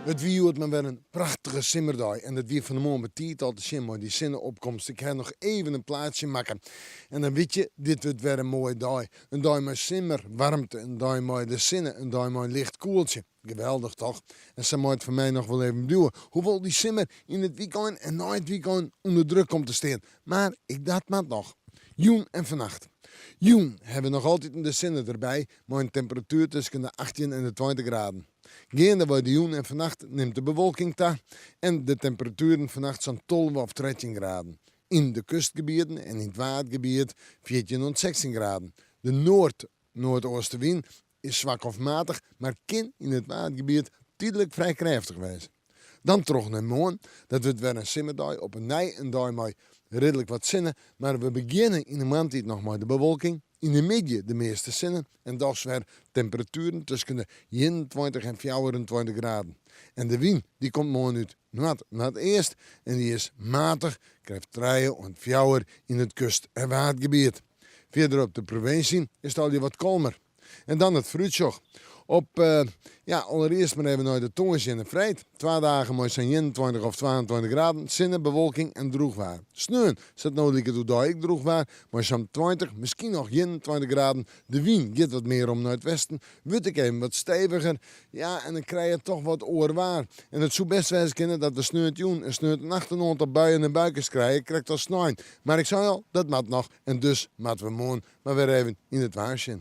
Het wie me weer een prachtige simmerdag. En dat wie van de morgen betiet al te zien, maar die zinnenopkomst. Ik ga nog even een plaatsje maken. En dan weet je, dit wordt weer een mooie dag. Een dag met simmer, warmte, een dag met de zinnen, een dag met licht koeltje. Geweldig toch? En ze moet voor mij nog wel even duwen. Hoewel die simmer in het weekend en na het weekend onder druk komt te staan. Maar ik dacht maar nog. Joen en vannacht. Joen hebben we nog altijd in de zinnen erbij, maar een temperatuur tussen de 18 en de 20 graden. Gaande bij de joen en vannacht neemt de bewolking toe en de temperaturen vannacht zo'n 12 of 13 graden. In de kustgebieden en in het watergebied 14 tot 16 graden. De noordoostenwind is zwak of matig, maar kan in het watergebied tijdelijk vrij krachtig wezen. Dan terug naar morgen, dat wordt weer een simmerdag op een dag met redelijk wat zinnen, maar we beginnen in de maand nog maar de bewolking. In de midden de meeste zinnen en dat is weer temperaturen tussen de 21 en 24 graden. En de wind die komt morgen uit noord eerst en die is matig, krijgt 3 en 4 in het kust- en watergebied. Verder op de provincie is het al wat kalmer. En dan het fruitsjoch. Allereerst maar even naar de tongensje en de vrijt. 2 dagen mooi zijn 21 of 22 graden. Zinnen, bewolking en droogwaar. Sneeuwen zit nou lekker door dat ik droogwaar. Maar zo'n 20, misschien nog 21 graden. De wind gaat wat meer om naar het westen. Wordt ik even wat steviger. Ja, en dan krijg je toch wat oorwaar. En het zou best wel eens kunnen dat we sneeuwt joen en sneeuwt nacht en op buien en buikjes krijgen. Krijgt dat sneeuwen. Maar ik zei al, dat moet nog. En dus moeten we morgen maar weer even in het waarsje.